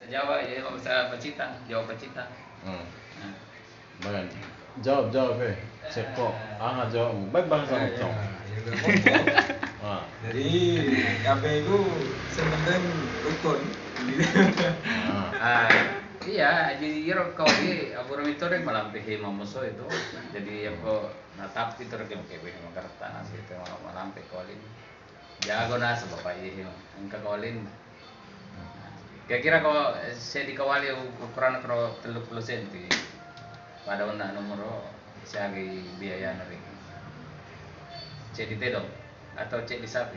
Jawa ya bahasa Pacitan, Jawa Pacitan. Hmm. Nah. Bayan. Jawab Seko. Nggak jawab. Baik bahasa Mocong. Ah. Jadi kabeh iku sing penting rukun. Ah, iya, jadi kau di Abu Ramito rek malampihi mamuso itu. Jadi aku natap itu rek kebe makarta nasi itu malampi kolin. Jago nasa bapak ini, engka kolin. Kira-kira kalau saya dikawali ukuran kalau 30 cm pada una nomor saya biaya nari. Cek di tedong atau cek di sapi.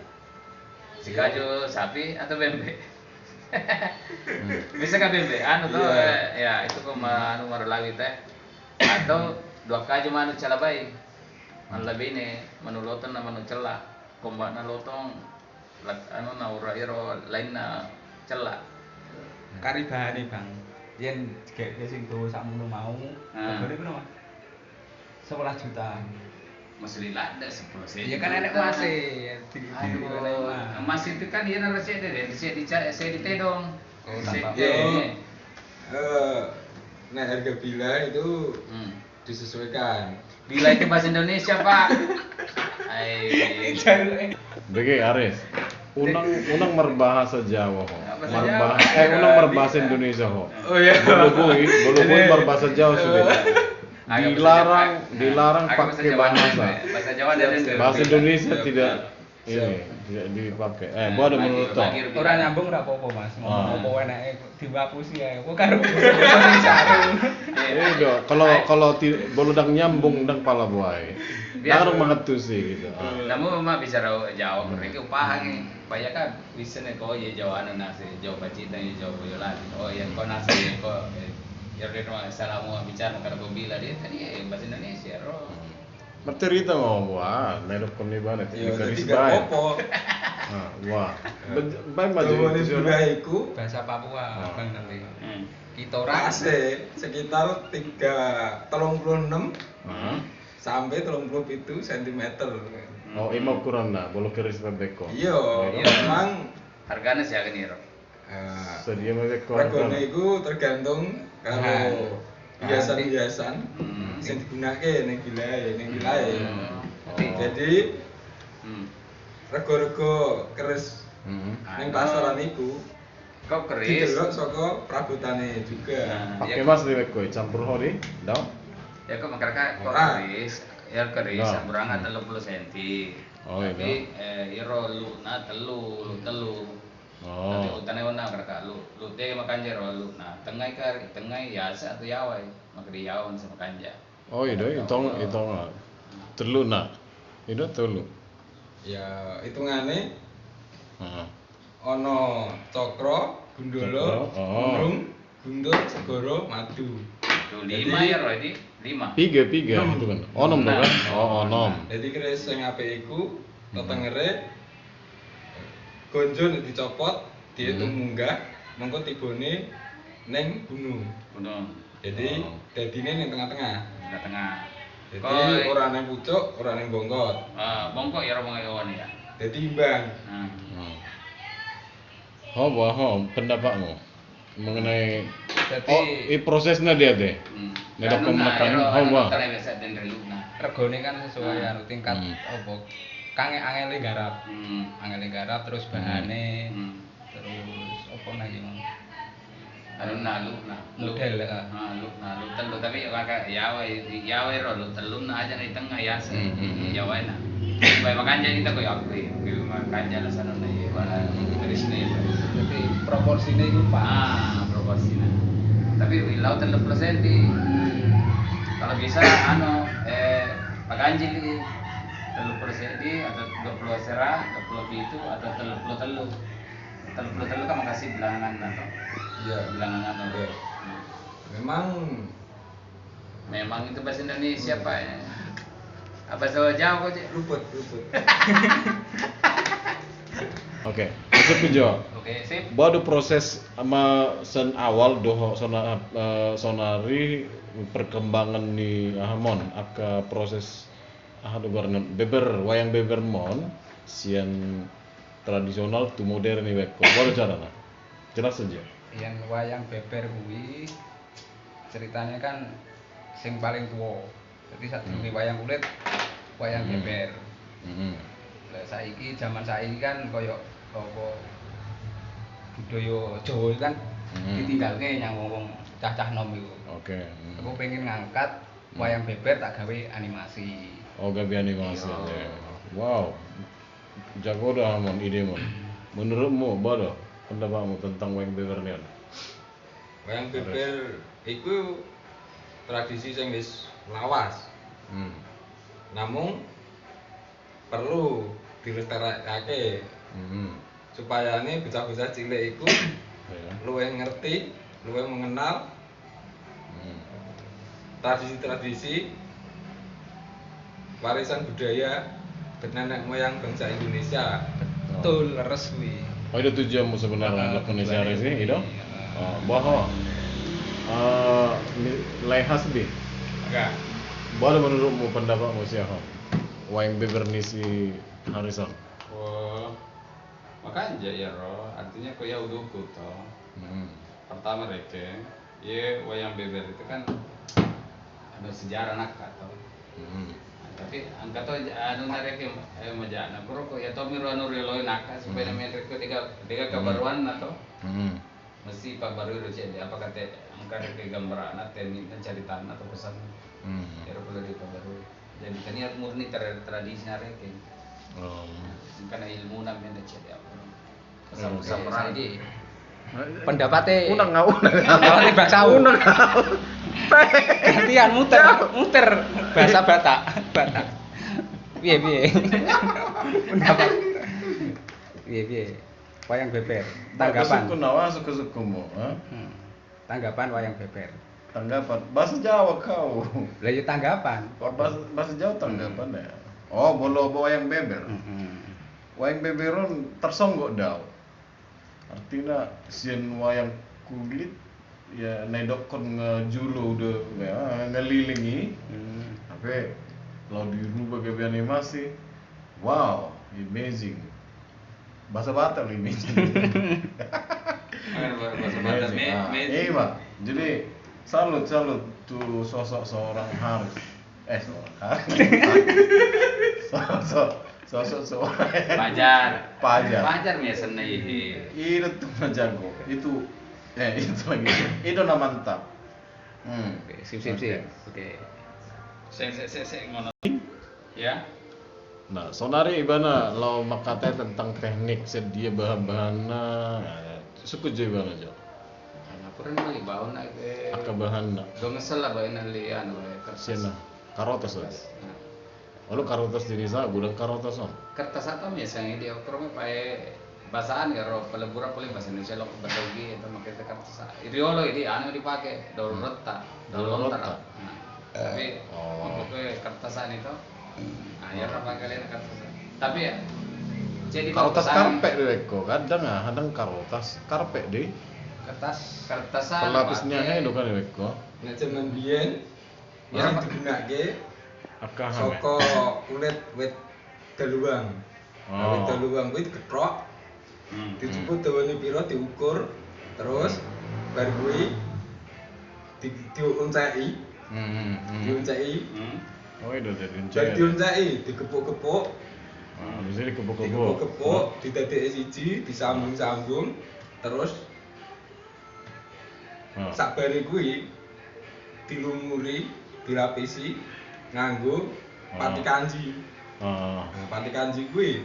Si kaju sapi atau bembe. Bisa kan bembe? Anu tuh ya itu kok anu marulawi teh. Atau dua kaju manu calabai. Man lebih ini manuloton na manu celah. Komba na lotong anu na iro lain na celah. Karibane Bang. Yen gegek sing tuwa sakmono mau, regane piro Mas? 11 juta. Masih ada 10 sen. Iya kan enek Mas e. Aduh, emas itu kan dia harus saya ditedong. Oh, tanpa Nah harga bila itu disesuaikan. Bila itu bahasa Indonesia Pak. Ay, Bagi Aris. Unang berbahasa Jawa ho. Bahasa Jawa. Unang berbahasa Indonesia ho. Oh iya. Boleh berbahasa Jawa sudah. Dilarang pakai bahasa. Bahasa Jawa dan Bahasa Indonesia tidak dipakai. Gua ada menurut toh. ora nyambung ora apa-apa Mas. Ngomong apa enake diwapusi ae. Kok karo Indonesia. Iya, kalau boludang nyambung dan pala buai. Harus mengetusi gitu. Namun mah bicara Jawa mereka upah nih. Banyak kan bisa nih kau ya Jawa anu nasi, Jawa Pacitan, Jawa Boyolali. Oh yang kau nasi kau ya udah rumah salamu bicara karena bila dia tadi ya bahasa Indonesia roh. Materita mau wah, nerok koni banget. Iya, Garis jadi gak baik. apa. Wah. Baik maju. Jawaban budayaiku Bahasa Papua Bang tapi. Hmm. Kita ora sekitar 36 sampai 37 cm. Oh, ima ukuran nah, bolu keris bebeko. Iya, memang Harganya sih agak nih roh. Sedia bebeko. regane iku tergantung kalau hiasan-hiasan sing digunakake ning wilayahe. Jadi rego-rego keris ning pasaran iku Kau keris. didelok saka perabotane juga. Pakai mas bebeko campur hori, dong. Ya kok masyarakat kok keris, ya keris samburangan 30 cm. Oh, tapi iro lu na telu. Tapi utane wana karena lu teh makan jero lu. Nah, tengah ya atau yawai, maka di yawan sama kanja. Oh, itu telu nak. Itu telu. Ya hitungane ana cakra, gundala, gunung, guntur, segara, madu. Tuh 5 ya roh ini 5. Tiga itu kan. Onom tuh kan? Oh, onom. Jadi keris sing apik iku tetengere gonjo nek dicopot, diitung munggah, mengko tibone ning gunung. Jadi dadine ning tengah-tengah. Tengah. Jadi ora ning pucuk, ora ning bongkot. Bongkok ya roh bongkok ya. Jadi imbang. Pendapatmu mengenai prosesnya dia deh. Nedok pemakaman regane kan sesuai anu tingkat apa kang angele garap. Angele garap terus bahane terus apa lagi mau. Anu Model lu telu tapi yawe ro lu telu aja di tengah ya sih yawe na. Bae makan jadi kita koyo aku makan jalan sana nih wala terus nih. Jadi proporsinya itu pas. Proporsinya. Tapi wilau 30 cm. Kalau bisa paganjil ini 30 cm atau 20 serah, 20 itu atau 30 telu. 30 telu kan makasih bilangan atau. Iya, Bilangan atau. Memang itu bahasa Indonesia Pak ya. Apa bahasa Jawa kok luput. Oke, itu kujo. Oke, sip. Baru proses sama sen awal doho sonari perkembangan di Ahamon aka proses wayang beber mon sian tradisional tu modern ni beko. Baru cara nah. Jelas saja. Yen wayang beber kuwi ceritanya kan sing paling tuwa. Jadi sadurunge wayang kulit, wayang beber. Lah saiki zaman saiki kan kaya apa budaya Jawa kan ditinggalke nyang wong cah-cah nom iku. Oke. Aku pengen ngangkat wayang beber tak gawe animasi. Oh, gawe animasi. Iya. Wow. Jago dah mon ide mon. Menurutmu apa pendapatmu tentang wayang beber ni? Wayang beber iku tradisi sing wis lawas. Namun perlu dilestarekake supaya ini bocah-bocah cilik iku luwih ngerti, luwih mengenal tradisi-tradisi warisan budaya nenek moyang bangsa Indonesia. Betul, leres kuwi. Oh, itu tujuanmu sebenarnya untuk Indonesia sih, itu? Oh, bahwa nilai hasbi. Enggak. Bahwa menurutmu pendapatmu siapa? Wayang beber nisi harisan. Oh, makanya ya roh, artinya kaya uduku toh. Pertama reke, ye wayang beber itu kan ada sejarah nak toh. Tapi angka to anu nareke majana kuro ko ya to miro anu reloy naka supaya namanya reke dega kabaruan na to. Mesti pak baru itu jadi apa kata angka reke gambar anak teknik mencari tanah atau pesan. Ya perlu di baru. Jadi kan ini murni tradisi nareke. Karena ilmu namanya jadi apa. Pesan-pesan perang. Pendapatnya Unang ngau. pendapatnya bahasa unang gantian muter bahasa Batak piye pendapat piye wayang beber tanggapan Suku-sukumu, tanggapan wayang beber tanggapan bahasa Jawa kau. lah ya tanggapan Bahasa Jawa tanggapan ya. Oh, bolo wayang beber. Wayang beberon tersonggok dah. Artinya sien wayang kulit ya nedokon ngejulu udah ya, ngelilingi. Tapi kalau dirubah ke animasi, wow, amazing. Bahasa Batak amazing. Bahasa Batak Iya, Pak. Jadi salut tuh sosok seorang Haris. Sosok seorang Pajar biasanya itu tuh jago itu lagi itu nama mantap. oke sip oke saya ngono ya. Nah, sonari ibana lo makate tentang teknik sedia bahan-bahanna suku ibana jo Laporan mali baon na aka bahanna do ngesel lah bae nalian bae kertas. siena karotos aja. Lalu karotos diri saya gudang karotos on. Kertas atau biasanya dia ukurnya pakai bahasaan ya roh pelebura paling bahasa Indonesia lo batogi itu pakai kertas. Iriolo ini anu dipakai daun rotta. Tapi pokoknya kertasan itu ya apa kalian kertasan. Tapi ya jadi Karotas karpet deh kok kadang karotas karpet deh. Kertasan Pelapisnya itu kan deh kok. Nek jaman biyen Ya, masih digunakake Akah saka kulit wit daluang. Wit daluang kuwi diketrok. Dijupuk dawane pira diukur, terus bar kuwi diunceki. Diunceki. Oh, itu jadi Bar diunceki, digepuk-gepuk. Bisa dikepuk-kepuk. Digepuk-gepuk, didadeki siji, disambung-sambung, terus sakbare kuwi dilumuri, dilapisi nganggo pati kanji. Nah, pati kanji kuwi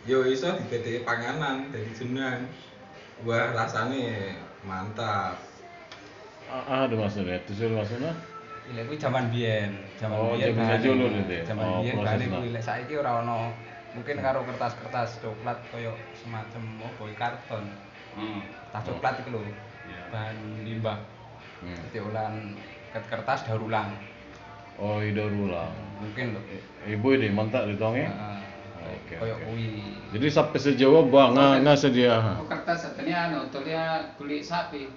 ya iso didadeki panganan dadi jenang. Wah, rasane mantap. Ada maksudnya, itu maksudnya? Lha kuwi jaman biyen, Oh, zaman dulu itu ya? Jaman Oh, biyen bali prosesnya. kuwi lek saiki ora ono. Mungkin karo kertas-kertas coklat koyo semacam apa karton. Kertas coklat iki lho. Bahan limbah. Dadi olahan kertas daur ulang. Oh, ide ulang. Mungkin lho. Ibu ini mantap ditongnya. Oke. Koyo kuwi. Jadi sampai sejauh nggak sedia. Oh, kertas katanya anu tulia kulit sapi.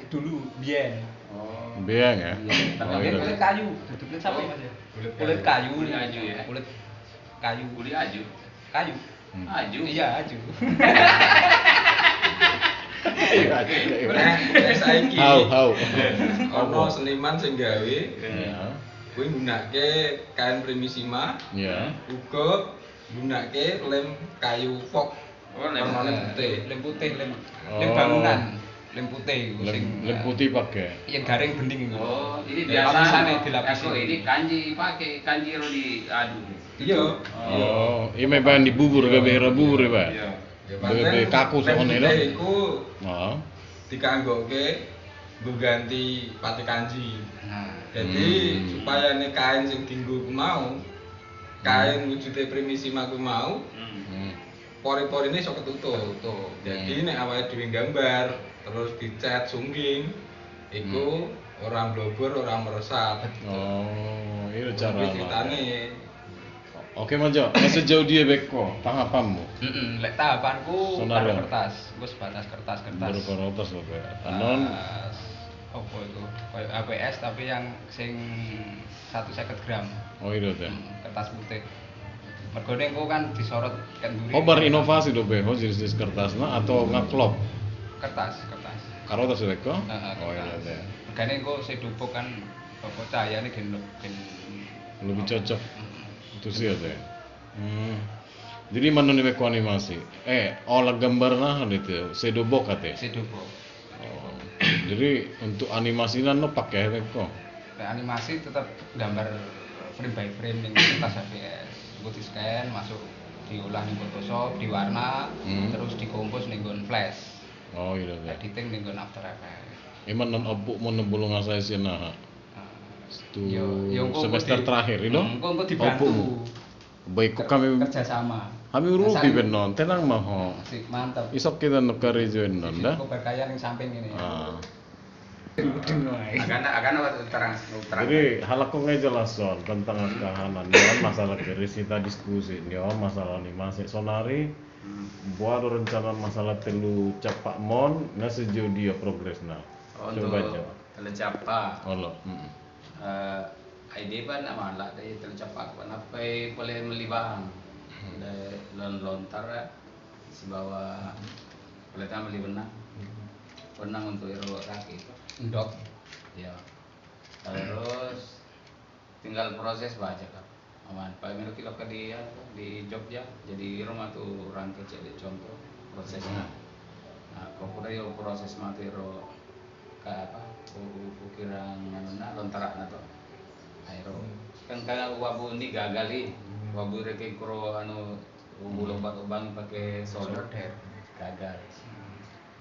Dulu biyen. Oh. Biang ya. Tapi Oh, dia iya. Kulit kayu, kulit sapi Mas ya. Kulit kayu, Kulit aju ya. Kulit kayu, Kulit aju. kayu. Aju. Iya, aju. Nek saiki Hau. ono seniman sing gawe Ya. kuwi nggunakake kain primisima, Ya. uga nggunakake lem kayu fok. Oh, lem warnane putih. Lem putih, lem Oh. bangunan. Lem putih Lem putih pakai. yang garing bening itu. Oh, ini Ya, biasa lapisannya dilapisi. Aku ini kanji pakai kanji ro di adu. Iya. Oh, ini memang di bubur ke bera bubur ya, Pak? Iya. Ya Bebe kaku soalnya lem itu. putih iku Oh. dikanggoke nggo ganti pati kanji. Nah, Jadi supaya nek kain sing dienggo ku mau kain wujude primisima ku mau Hmm. pori-porine iso ketutup. Jadi nek awake dhewe gambar terus dicat sungging iku ora blobor, ora meresap. Oh, itu Kuwi cara. ceritane. Oke, Majo. Sejauh dia beko, tahapanmu. lek tahapanku Sonar pada ya? kertas, gue sebatas kertas. Berkorotas loh, Pak. Anon. Apa itu? Kayak ABS tapi yang sing 150 gram. Oh, itu teh. Kertas putih. Mergone engko kan disorot kan duri. Oh, berinovasi do beho jenis-jenis kertasna atau ngaklop? Kertas. Karo tas beko? Heeh, Oh, iya kertas. teh. Mergane engko sedupuk kan apa cahayane gen Lebih cocok. Itu sih ya teh. Jadi mana nih beko animasi? Olah gambar nah itu, sedobok kate. sedupuk. Oh. Jadi untuk animasinya lo pakai beko. Lek animasi tetap gambar frame by frame ning kertas ABS. Engko di scan masuk diolah ning Photoshop, diwarna, terus dikompos ning nggon flash. Oh iya teh. Editing ning nggon After Effects. Iman non opuk mau nebulung saya sih nah. Itu engko semester di- terakhir itu. Engko dibantu. Opukmu. Baik kok kami kerjasama. rugi Saling- benon, tenang mah. Sik mantep. Isok kita nekari join non dah. Engko berkaya ning samping ini. Ah. Udin wae. Akan terang. Jadi hal aku ngejelason tentang kahanan ya masalah keris kita diskusi ya masalah animasi sonari buat rencana masalah telu capak mon nggak sejauh dia progres nah Untuk coba aja telecapa. Allah Ide ban amala dari tercapak apa boleh melibang dari lontar si bawah boleh tambah benang untuk ero kaki itu Ndok. ya terus tinggal proses baca kan aman paling itu kita ke dia di Jogja jadi rumah tuh orang kecil di contoh prosesnya nah kok udah yo proses matero kayak apa ukiran mana lontaran atau aero kan kayak wabu ini gagali wabu reke kuro anu lompat ubang pakai solder gagal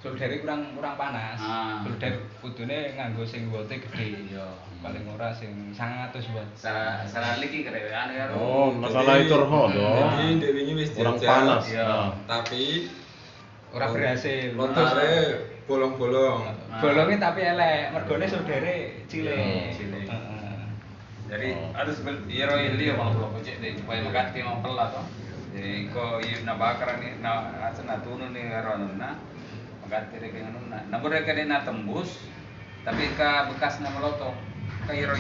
Solder kurang panas. Ah. Solder kudune nganggo sing wote gede. Iya. Paling ora sing 100 watt. salah lagi kerewean ya oh masalah itu roh dong Jadi dek wingi wis kurang dijajal, panas Iya. nah. tapi Ora berhasil. lontare bolong-bolong. Bolongnya tapi elek, mergone soldere cilik. Cilik. Heeh. jadi harus iro ini kalau belum cek deh supaya mengganti mempel atau jadi kok iya nabakar nih na asal natunu nih ron na mengganti reke anu na namun reke na tembus tapi ke bekas nama lotong ke iro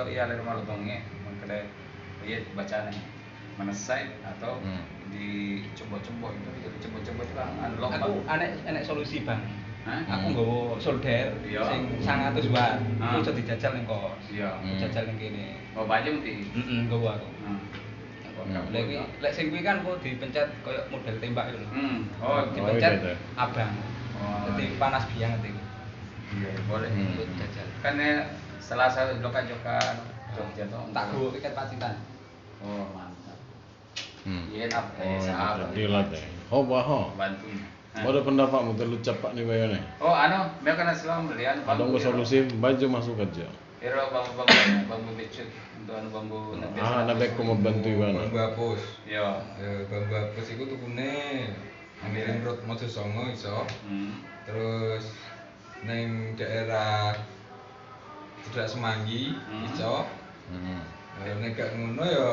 iya lagi malotongnya makanya iya bacanya mana side atau di coba-coba itu coba-coba itu kan unlock Aku enek solusi, Bang. Hah? Aku nggawa solder Iya. sing 100 watt. Ah. Iku iso dijajal ning kos. Iya. Dijajal ning kene. oh bajem di Nggawa aku. Hmm. Lek kuwi lek sing kuwi kan kok dipencet koyo model tembak itu lho. oh Dipencet iya, iya. abang. Oh, Jadi panas biang nanti. iya boleh Ikut jajal. kan ya setelah saya jokan-jokan Jogja tuh Tak gowo tiket Pacitan. oh mantap Hmm. iya apa Oh, sahabat jadi lah teh. Oh, baho. bantu Ada pendapatmu terlalu cepat nih bayarnya. oh anu dia kan selama belian Ada nggak solusi baju masuk aja. iro bambu becut untuk anu bambu nanti Nabe aku mau bantu Bambu Iwana. hapus. iya Bambu hapus iku tukune ngirim Road Mojosongo iso. Terus ning daerah Cedak Semanggi iso. Nek gak ngono ya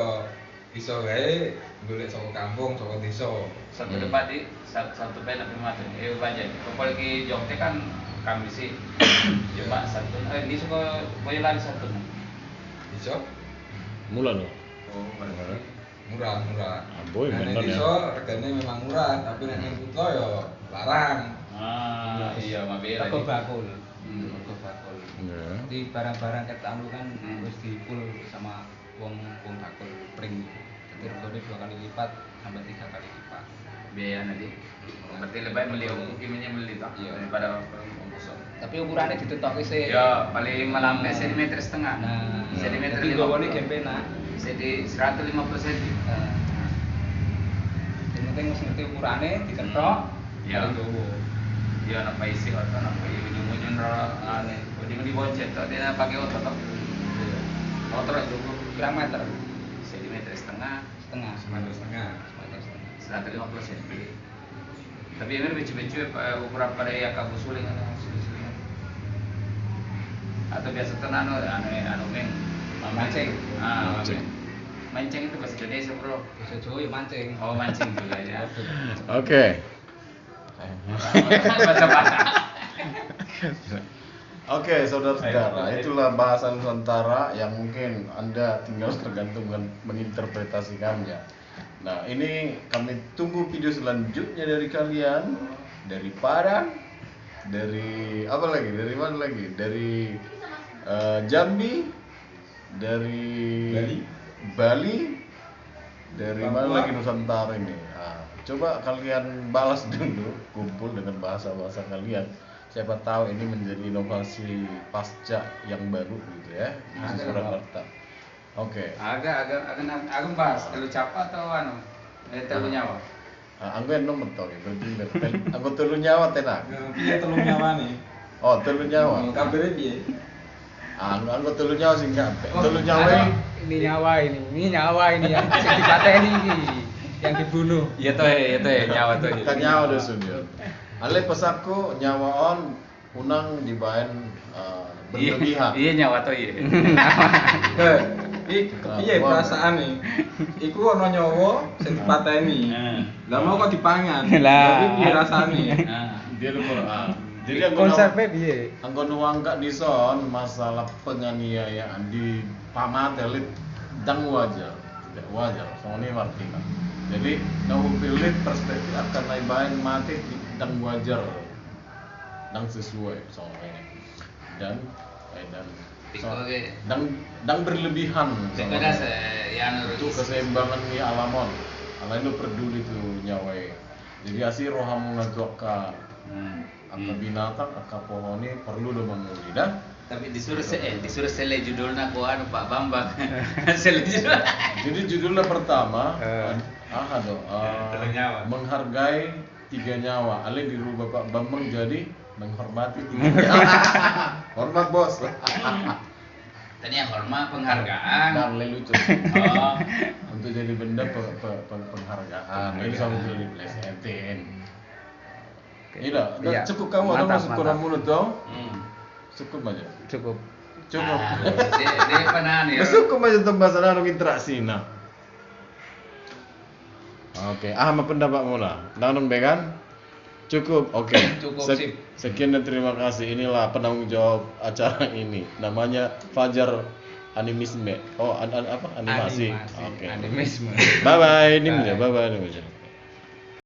iso wae golek saka kampung, saka desa. satu depan di satu pen tapi mati baca kalau di Jogja kan kami sih coba satu ini suka boleh lari satu Iso Mula loh. oh berarti murah. Boy, Nah, bener nek ya. iso regane memang murah, tapi nek ning kutha ya larang. Iya mabel Rego lagi. bakul. Rego bakul. Ya. Jadi barang-barang ket anu kan wis dipul sama wong bakul pring. Jadi regane 2 kali lipat sampai 3 kali lipat. Biaya nanti. Berarti lebih beli kimia beli tak daripada pembosok. Tapi ukurannya ditentokke sih. Ya paling malamnya sentimeter setengah. Nah, sentimeter jadi gawane gempenak. Jadi 150 cm. Yang penting wis ngerti ukurane diketok. Ya. paling gawa. Dia anak paisi atau anak paisi ujung-ujung aneh. Ujung di boncet, dia pakai otot. Otot cukup Pirang meter? sentimeter setengah. Setengah. Semeter setengah. Semeter setengah. 150 cm. Tapi ini becu-becu ukuran pada ya kamu suling suling. Atau biasa tenano anu meng Mancing. Mancing. Mancing itu bahasa Indonesia bro. Bisa Jawa ya mancing. Oh mancing juga ya. Oke. Bahasa Batak. Oke, saudara-saudara, itulah bahasa Nusantara yang mungkin Anda tinggal tergantung menginterpretasikannya. Nah, ini kami tunggu video selanjutnya dari kalian, dari Padang, dari apa lagi? Dari mana lagi? Dari Jambi, dari Bali, dari mana lagi Nusantara ini? Nah, coba kalian balas dulu, kumpul dengan bahasa-bahasa kalian. Siapa tahu ini menjadi inovasi pasca yang baru gitu ya di Surakarta. Oke. Agak bahas telu capa atau anu? Telu nyawa. Anggo enom betul ya, berarti anggo telu nyawa tenan. Piye telung nyawa nih? Oh, telu nyawa. Kabare piye? Anggo telu nyawa sing kabeh. Oh, Telu nyawa anu, ini nyawa ini yang sing dipateni iki. Yang dibunuh. Iya toh nyawa toh. kan nyawa deh Sunyo. Ale pesaku nyawa on unang dibaen berlebihan. Iya nyawa toh iya. Iki kepiye perasaane? Iku ana nyawa sing dipateni. Lah mau kok dipangan. Tapi piye rasane? Dia lupa. Jadi Konsepnya piye? anggo nuang gak dison masalah penganiayaan di pamat elit dang wajar, tidak wajar. Soalnya artinya. Jadi nahu pilih perspektif akan naibain mati dang wajar, dang sesuai soalnya dan dang berlebihan. Sekarang yang Itu keseimbangan ni alamon. Ala itu peduli tu nyawai. Jadi asih rohamu ngajuk ka binatang, ka pohon ni perlu do memuli dah. Tapi disuruh sele judulnya ku anu Pak Bambang. Sele judul. Jadi judulnya pertama Telu nyawa. menghargai 3 nyawa. Ale dirubah Pak Bambang jadi menghormati 3 nyawa. Hormat bos. Tadi yang hormat penghargaan. Dan lucu. Oh. Untuk jadi benda penghargaan. Ini sama jadi plesetin. Iya, cukup kamu atau masuk kurang mulut dong? Cukup aja. Cukup. Cukup. Dia panan ya. Cukup aja tembasan anu interaksi nah. Oke, apa pendapatmu lah? Danung began? Cukup, oke. Cukup, sip. Sekian dan terima kasih. Inilah penanggung jawab acara ini. Namanya Fajar Animisme. Oh, apa? Animasi. Oke. Animisme. Bye bye. Ini bye bye.